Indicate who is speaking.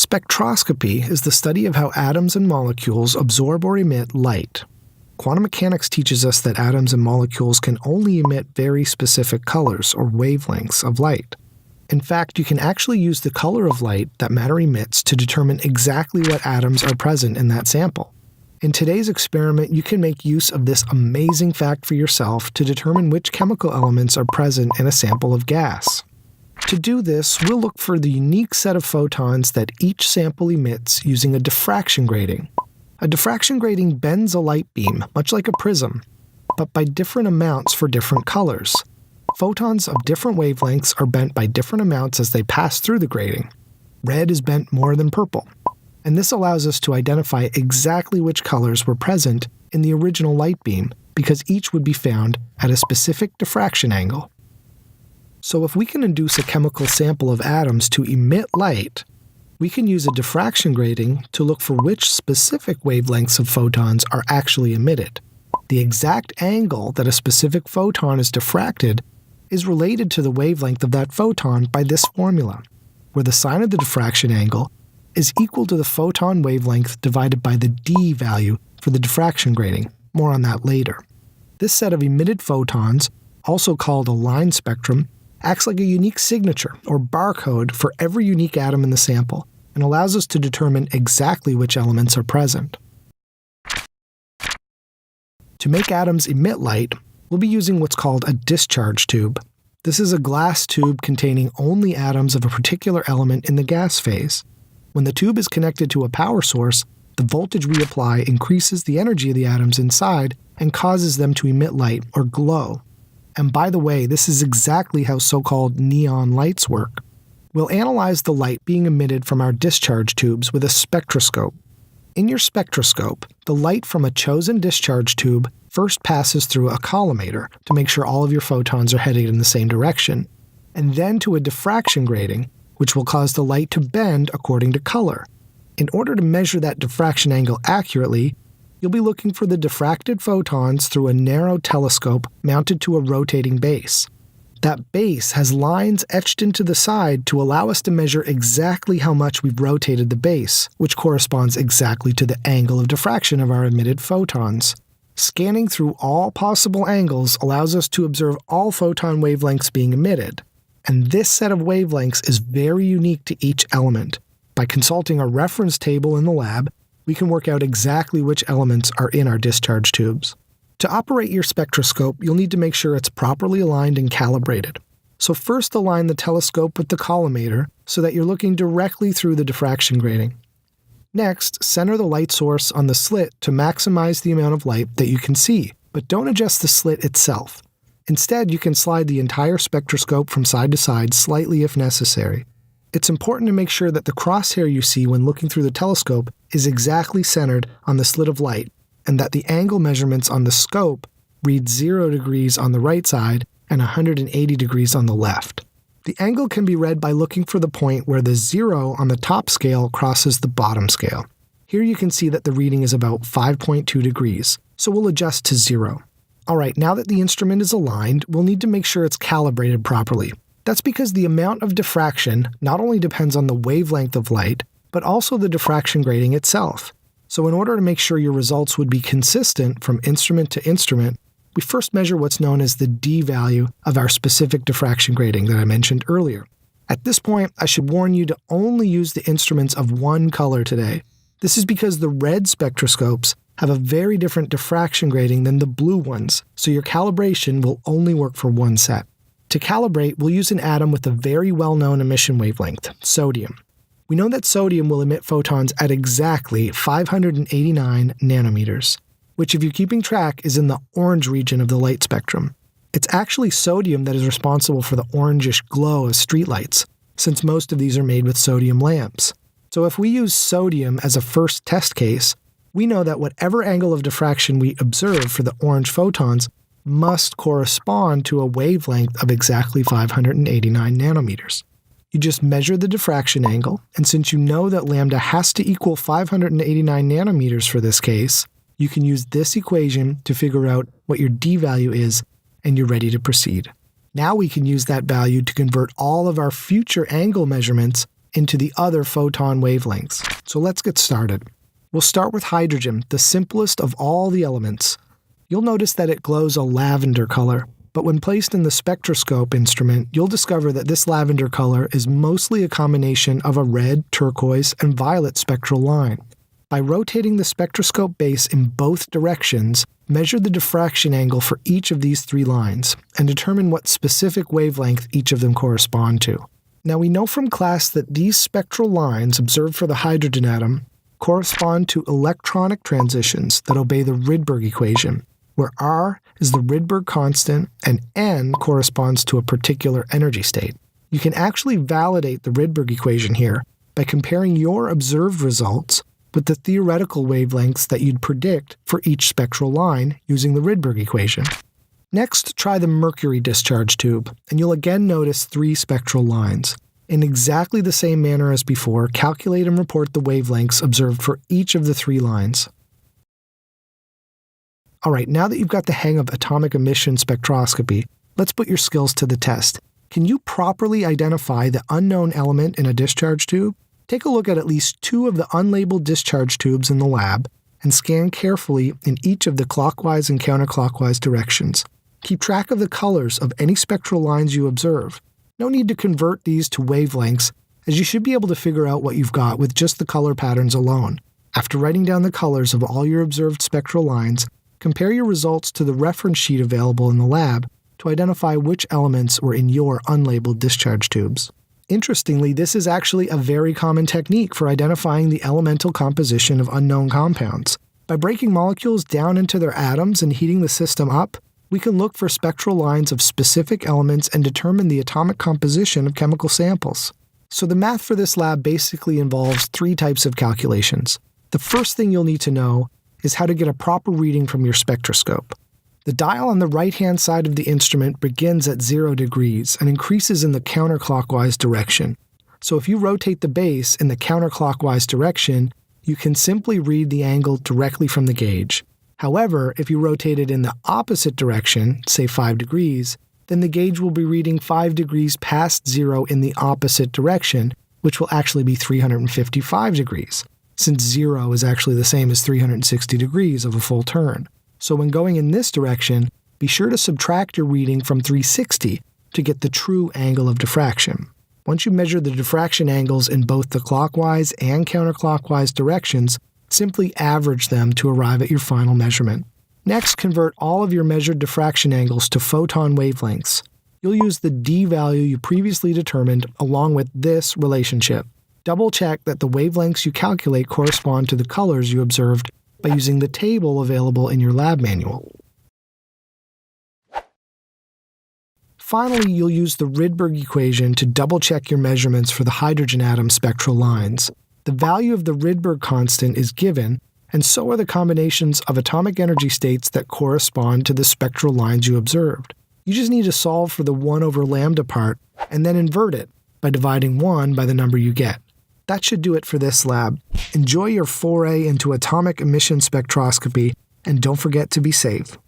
Speaker 1: Spectroscopy is the study of how atoms and molecules absorb or emit light. Quantum mechanics teaches us that atoms and molecules can only emit very specific colors or wavelengths of light. In fact, you can actually use the color of light that matter emits to determine exactly what atoms are present in that sample. In today's experiment, you can make use of this amazing fact for yourself to determine which chemical elements are present in a sample of gas. To do this, we'll look for the unique set of photons that each sample emits using a diffraction grating. A diffraction grating bends a light beam, much like a prism, but by different amounts for different colors. Photons of different wavelengths are bent by different amounts as they pass through the grating. Red is bent more than purple, and this allows us to identify exactly which colors were present in the original light beam because each would be found at a specific diffraction angle. So if we can induce a chemical sample of atoms to emit light, we can use a diffraction grating to look for which specific wavelengths of photons are actually emitted. The exact angle that a specific photon is diffracted is related to the wavelength of that photon by this formula, where the sine of the diffraction angle is equal to the photon wavelength divided by the d value for the diffraction grating. More on that later. This set of emitted photons, also called a line spectrum, acts like a unique signature or barcode for every unique atom in the sample and allows us to determine exactly which elements are present. To make atoms emit light, we'll be using what's called a discharge tube. This is a glass tube containing only atoms of a particular element in the gas phase. When the tube is connected to a power source, the voltage we apply increases the energy of the atoms inside and causes them to emit light or glow. And by the way, this is exactly how so-called neon lights work. We'll analyze the light being emitted from our discharge tubes with a spectroscope. In your spectroscope, the light from a chosen discharge tube first passes through a collimator to make sure all of your photons are headed in the same direction, and then to a diffraction grating, which will cause the light to bend according to color. In order to measure that diffraction angle accurately, you'll be looking for the diffracted photons through a narrow telescope mounted to a rotating base. That base has lines etched into the side to allow us to measure exactly how much we've rotated the base, which corresponds exactly to the angle of diffraction of our emitted photons. Scanning through all possible angles allows us to observe all photon wavelengths being emitted, and this set of wavelengths is very unique to each element. By consulting a reference table in the lab, we can work out exactly which elements are in our discharge tubes. To operate your spectroscope, you'll need to make sure it's properly aligned and calibrated. So first align the telescope with the collimator so that you're looking directly through the diffraction grating. Next, center the light source on the slit to maximize the amount of light that you can see, but don't adjust the slit itself. Instead, you can slide the entire spectroscope from side to side slightly if necessary. It's important to make sure that the crosshair you see when looking through the telescope is exactly centered on the slit of light, and that the angle measurements on the scope read 0 degrees on the right side and 180 degrees on the left. The angle can be read by looking for the point where the 0 on the top scale crosses the bottom scale. Here you can see that the reading is about 5.2 degrees, so we'll adjust to 0. Alright, now that the instrument is aligned, we'll need to make sure it's calibrated properly. That's because the amount of diffraction not only depends on the wavelength of light, but also the diffraction grating itself. So in order to make sure your results would be consistent from instrument to instrument, we first measure what's known as the D value of our specific diffraction grating that I mentioned earlier. At this point, I should warn you to only use the instruments of one color today. This is because the red spectroscopes have a very different diffraction grating than the blue ones, so your calibration will only work for one set. To calibrate, we'll use an atom with a very well-known emission wavelength, sodium. We know that sodium will emit photons at exactly 589 nanometers, which if you're keeping track is in the orange region of the light spectrum. It's actually sodium that is responsible for the orangish glow of streetlights, since most of these are made with sodium lamps. So if we use sodium as a first test case, we know that whatever angle of diffraction we observe for the orange photons must correspond to a wavelength of exactly 589 nanometers. You just measure the diffraction angle, and since you know that lambda has to equal 589 nanometers for this case, you can use this equation to figure out what your D value is, and you're ready to proceed. Now we can use that value to convert all of our future angle measurements into the other photon wavelengths. So let's get started. We'll start with hydrogen, the simplest of all the elements. You'll notice that it glows a lavender color, but when placed in the spectroscope instrument, you'll discover that this lavender color is mostly a combination of a red, turquoise, and violet spectral line. By rotating the spectroscope base in both directions, measure the diffraction angle for each of these three lines, and determine what specific wavelength each of them correspond to. Now we know from class that these spectral lines observed for the hydrogen atom correspond to electronic transitions that obey the Rydberg equation, where R is the Rydberg constant and N corresponds to a particular energy state. You can actually validate the Rydberg equation here by comparing your observed results with the theoretical wavelengths that you'd predict for each spectral line using the Rydberg equation. Next, try the mercury discharge tube, and you'll again notice three spectral lines. In exactly the same manner as before, calculate and report the wavelengths observed for each of the three lines. Alright, now that you've got the hang of atomic emission spectroscopy, let's put your skills to the test. Can you properly identify the unknown element in a discharge tube? Take a look at least two of the unlabeled discharge tubes in the lab and scan carefully in each of the clockwise and counterclockwise directions. Keep track of the colors of any spectral lines you observe. No need to convert these to wavelengths, as you should be able to figure out what you've got with just the color patterns alone. After writing down the colors of all your observed spectral lines, compare your results to the reference sheet available in the lab to identify which elements were in your unlabeled discharge tubes. Interestingly, this is actually a very common technique for identifying the elemental composition of unknown compounds. By breaking molecules down into their atoms and heating the system up, we can look for spectral lines of specific elements and determine the atomic composition of chemical samples. So the math for this lab basically involves three types of calculations. The first thing you'll need to know is how to get a proper reading from your spectroscope. The dial on the right-hand side of the instrument begins at 0 degrees and increases in the counterclockwise direction. So if you rotate the base in the counterclockwise direction, you can simply read the angle directly from the gauge. However, if you rotate it in the opposite direction, say 5 degrees, then the gauge will be reading 5 degrees past 0 in the opposite direction, which will actually be 355 degrees, since 0 is actually the same as 360 degrees of a full turn. So when going in this direction, be sure to subtract your reading from 360 to get the true angle of diffraction. Once you measure the diffraction angles in both the clockwise and counterclockwise directions, simply average them to arrive at your final measurement. Next, convert all of your measured diffraction angles to photon wavelengths. You'll use the d value you previously determined along with this relationship. Double check that the wavelengths you calculate correspond to the colors you observed by using the table available in your lab manual. Finally, you'll use the Rydberg equation to double-check your measurements for the hydrogen atom spectral lines. The value of the Rydberg constant is given, and so are the combinations of atomic energy states that correspond to the spectral lines you observed. You just need to solve for the 1 over lambda part, and then invert it by dividing 1 by the number you get. That should do it for this lab. Enjoy your foray into atomic emission spectroscopy, and don't forget to be safe.